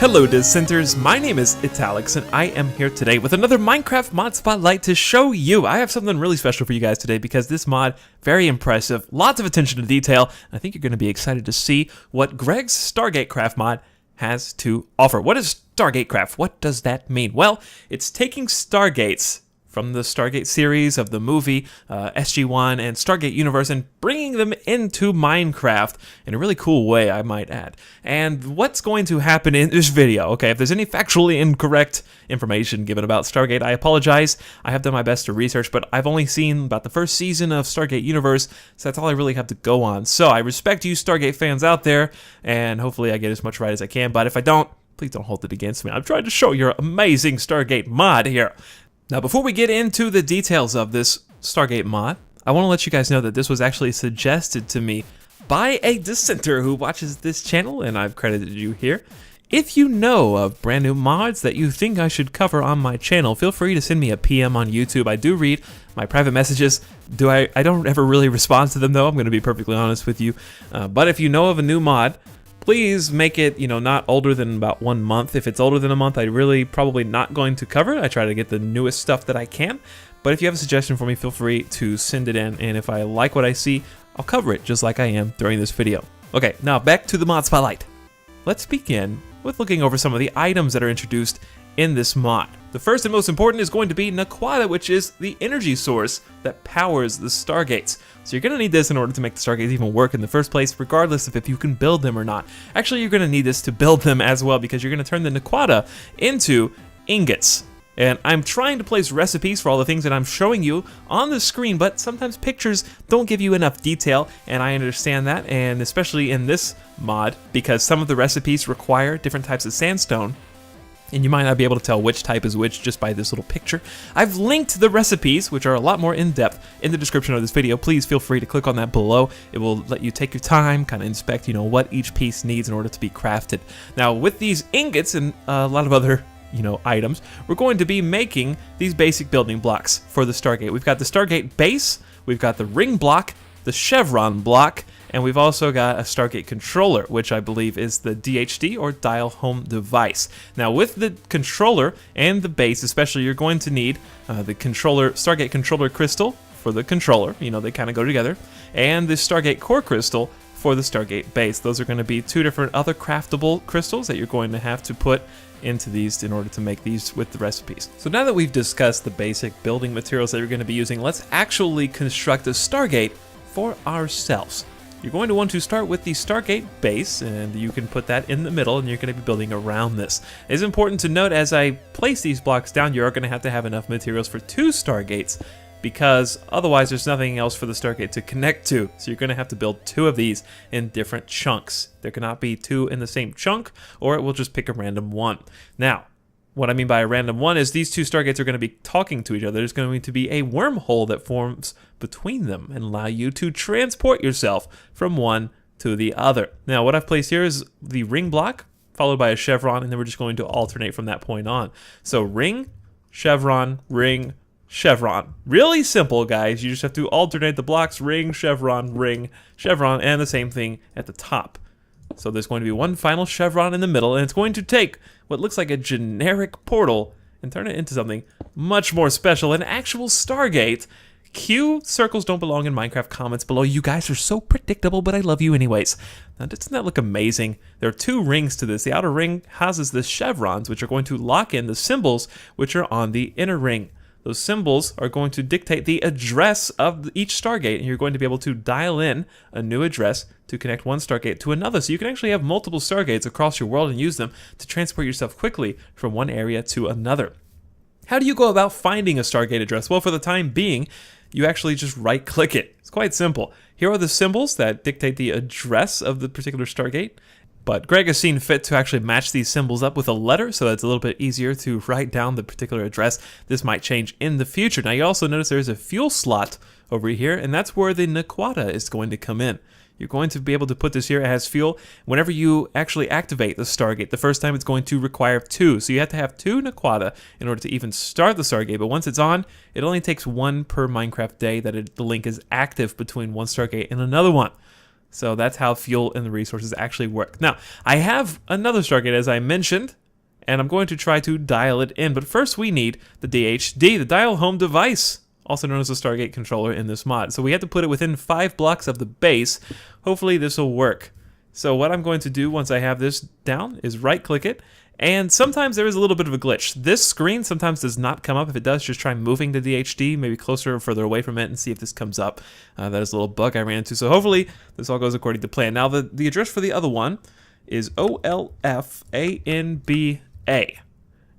Hello dissenters, my name is Italix and I am here today with another Minecraft mod spotlight to show you. I have something really special for you guys today because this mod, very impressive, lots of attention to detail, and I think you're going to be excited to see what Greg's Stargate Craft mod has to offer. What is Stargate Craft? What does that mean? Well, it's taking Stargates from the Stargate series of the movie, SG-1 and Stargate Universe, and bringing them into Minecraft in a really cool way, I might add. And what's going to happen in this video, okay, if there's any factually incorrect information given about Stargate, I apologize. I have done my best to research, but I've only seen about the first season of Stargate Universe, so that's all I really have to go on. So I respect you Stargate fans out there, and hopefully I get as much right as I can, but if I don't, please don't hold it against me. I'm trying to show your amazing Stargate mod here. Now, before we get into the details of this Stargate mod, I want to let you guys know that this was actually suggested to me by a dissenter who watches this channel, and I've credited you here. If you know of brand new mods that you think I should cover on my channel, feel free to send me a PM on YouTube. I do read my private messages. I don't ever really respond to them, though. I'm going to be perfectly honest with you. But if you know of a new mod, please make it, not older than about 1 month. If it's older than a month, I really probably not going to cover it. I try to get the newest stuff that I can. But if you have a suggestion for me, feel free to send it in. And if I like what I see, I'll cover it just like I am during this video. Okay, now back to the mod spotlight. Let's begin with looking over some of the items that are introduced in this mod. The first and most important is going to be Naquadah, which is the energy source that powers the Stargates. So you're going to need this in order to make the Stargates even work in the first place, regardless of if you can build them or not. Actually, you're going to need this to build them as well, because you're going to turn the Naquadah into ingots. And I'm trying to place recipes for all the things that I'm showing you on the screen, but sometimes pictures don't give you enough detail, and I understand that, and especially in this mod, because some of the recipes require different types of sandstone, and you might not be able to tell which type is which just by this little picture. I've linked the recipes, which are a lot more in-depth, in the description of this video. Please feel free to click on that below. It will let you take your time, kind of inspect, what each piece needs in order to be crafted. Now, with these ingots and a lot of other items, we're going to be making these basic building blocks for the Stargate. We've got the Stargate base, we've got the ring block, the chevron block, and we've also got a Stargate controller, which I believe is the DHD or dial home device. Now, with the controller and the base especially, you're going to need the Stargate controller crystal for the controller, they kind of go together, and the Stargate core crystal for the Stargate base. Those are going to be two different other craftable crystals that you're going to have to put into these in order to make these with the recipes. So now that we've discussed the basic building materials that you're going to be using, let's actually construct a Stargate for ourselves. You're going to want to start with the Stargate base, and you can put that in the middle, and you're going to be building around this. It's important to note as I place these blocks down, you're going to have enough materials for 2 Stargates, because otherwise there's nothing else for the Stargate to connect to. So you're going to have to build 2 of these in different chunks. There cannot be 2 in the same chunk, or it will just pick a random one. Now, what I mean by a random one is these 2 Stargates are going to be talking to each other. There's going to be a wormhole that forms between them and allow you to transport yourself from one to the other. Now, what I've placed here is the ring block, followed by a chevron, and then we're just going to alternate from that point on. So ring, chevron, chevron. Really simple, guys. You just have to alternate the blocks, ring, chevron, and the same thing at the top. So there's going to be one final chevron in the middle, and it's going to take what looks like a generic portal and turn it into something much more special, an actual Stargate. Cue circles don't belong in Minecraft comments below. You guys are so predictable, but I love you anyways. Now, doesn't that look amazing? There are 2 rings to this. The outer ring houses the chevrons, which are going to lock in the symbols which are on the inner ring. Those symbols are going to dictate the address of each Stargate, and you're going to be able to dial in a new address to connect one Stargate to another. So you can actually have multiple Stargates across your world and use them to transport yourself quickly from one area to another. How do you go about finding a Stargate address? Well, for the time being, you actually just right-click it. It's quite simple. Here are the symbols that dictate the address of the particular Stargate. But Greg has seen fit to actually match these symbols up with a letter, so that's a little bit easier to write down the particular address. This might change in the future. Now, you also notice there's a fuel slot over here, and that's where the Naquadah is going to come in. You're going to be able to put this here as fuel whenever you actually activate the Stargate. The first time it's going to require 2, so you have to have 2 Naquadah in order to even start the Stargate, but once it's on, it only takes 1 per Minecraft day that the link is active between one Stargate and another one. So that's how fuel and the resources actually work. Now, I have another Stargate, as I mentioned, and I'm going to try to dial it in. But first we need the DHD, the dial home device, also known as the Stargate controller in this mod. So we have to put it within 5 blocks of the base. Hopefully this will work. So what I'm going to do once I have this down is right-click it. And sometimes there is a little bit of a glitch. This screen sometimes does not come up. If it does, just try moving the DHD, maybe closer or further away from it, and see if this comes up. That is a little bug I ran into. So hopefully this all goes according to plan. Now the address for the other one is OLFANBA.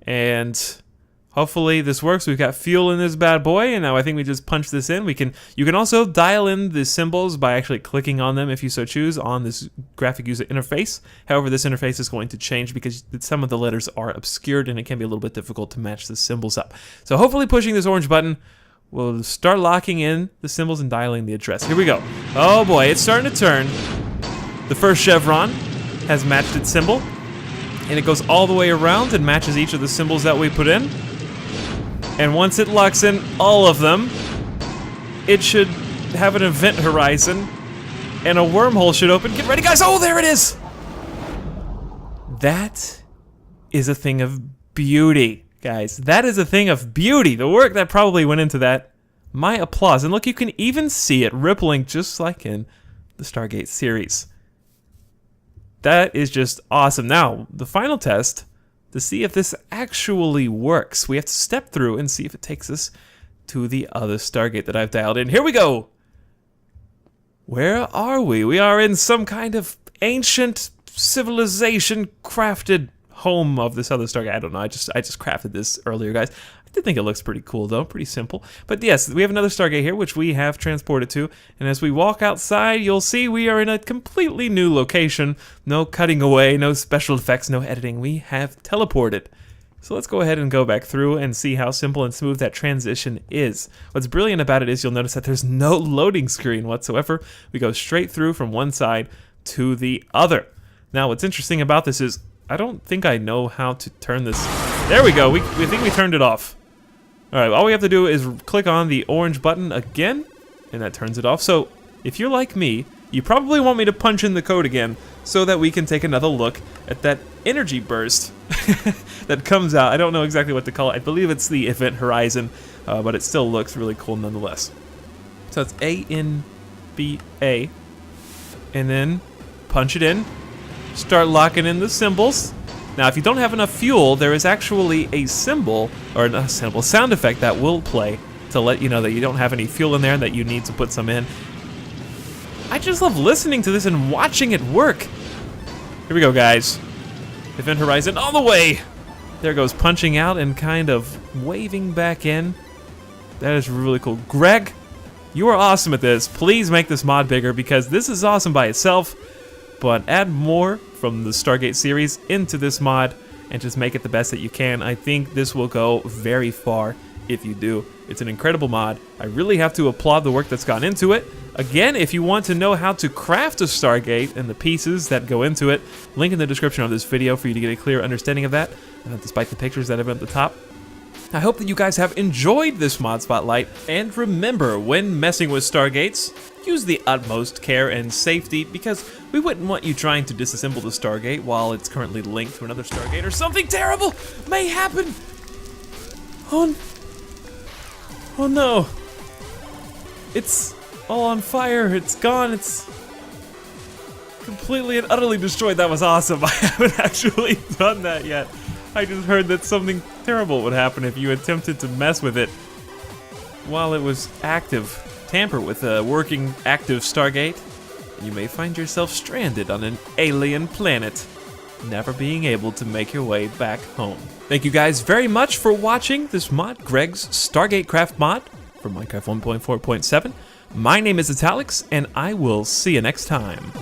And hopefully this works. We've got fuel in this bad boy, and now I think we just punch this in. You can also dial in the symbols by actually clicking on them if you so choose on this graphic user interface. However, this interface is going to change because some of the letters are obscured and it can be a little bit difficult to match the symbols up. So hopefully pushing this orange button will start locking in the symbols and dialing the address. Here we go. Oh boy, it's starting to turn. The first chevron has matched its symbol, and it goes all the way around and matches each of the symbols that we put in. And once it locks in all of them, it should have an event horizon, and a wormhole should open. Get ready, guys! Oh, there it is! That is a thing of beauty, guys. That is a thing of beauty. The work that probably went into that. My applause. And look, you can even see it rippling just like in the Stargate series. That is just awesome. Now, the final test, to see if this actually works, we have to step through and see if it takes us to the other Stargate that I've dialed in. Here we go! Where are we? We are in some kind of ancient civilization crafted home of this other Stargate. I don't know, I just crafted this earlier, guys. I did think it looks pretty cool though, pretty simple. But yes, we have another Stargate here, which we have transported to, and as we walk outside, you'll see we are in a completely new location. No cutting away, no special effects, no editing. We have teleported. So let's go ahead and go back through and see how simple and smooth that transition is. What's brilliant about it is you'll notice that there's no loading screen whatsoever. We go straight through from one side to the other. Now, what's interesting about this is I don't think I know how to turn this. There we go. We think we turned it off. All right, all we have to do is click on the orange button again, and that turns it off. So if you're like me, you probably want me to punch in the code again so that we can take another look at that energy burst that comes out. I don't know exactly what to call it. I believe it's the event horizon, but it still looks really cool nonetheless. So it's ANBA, and then punch it in. Start locking in the symbols. Now, if you don't have enough fuel, there is actually a symbol, or not a symbol, sound effect that will play to let you know that you don't have any fuel in there and that you need to put some in. I just love listening to this and watching it work. Here we go, guys. Event horizon all the way. There goes punching out and kind of waving back in. That is really cool. Greg, you are awesome at this. Please make this mod bigger because this is awesome by itself. But add more from the Stargate series into this mod and just make it the best that you can. I think this will go very far if you do. It's an incredible mod. I really have to applaud the work that's gone into it. Again, if you want to know how to craft a Stargate and the pieces that go into it, link in the description of this video for you to get a clear understanding of that, despite the pictures that have been at the top. I hope that you guys have enjoyed this mod spotlight, and remember, when messing with Stargates, use the utmost care and safety because we wouldn't want you trying to disassemble the Stargate while it's currently linked to another Stargate or something terrible may happen. Oh no. It's all on fire. It's gone. It's completely and utterly destroyed. That was awesome. I haven't actually done that yet. I just heard that something terrible would happen if you attempted to mess with it while it was active. Tamper with a working active Stargate, you may find yourself stranded on an alien planet, never being able to make your way back home. Thank you guys very much for watching this mod, Greg's Stargate Craft mod for Minecraft 1.4.7. My name is Italics, and I will see you next time.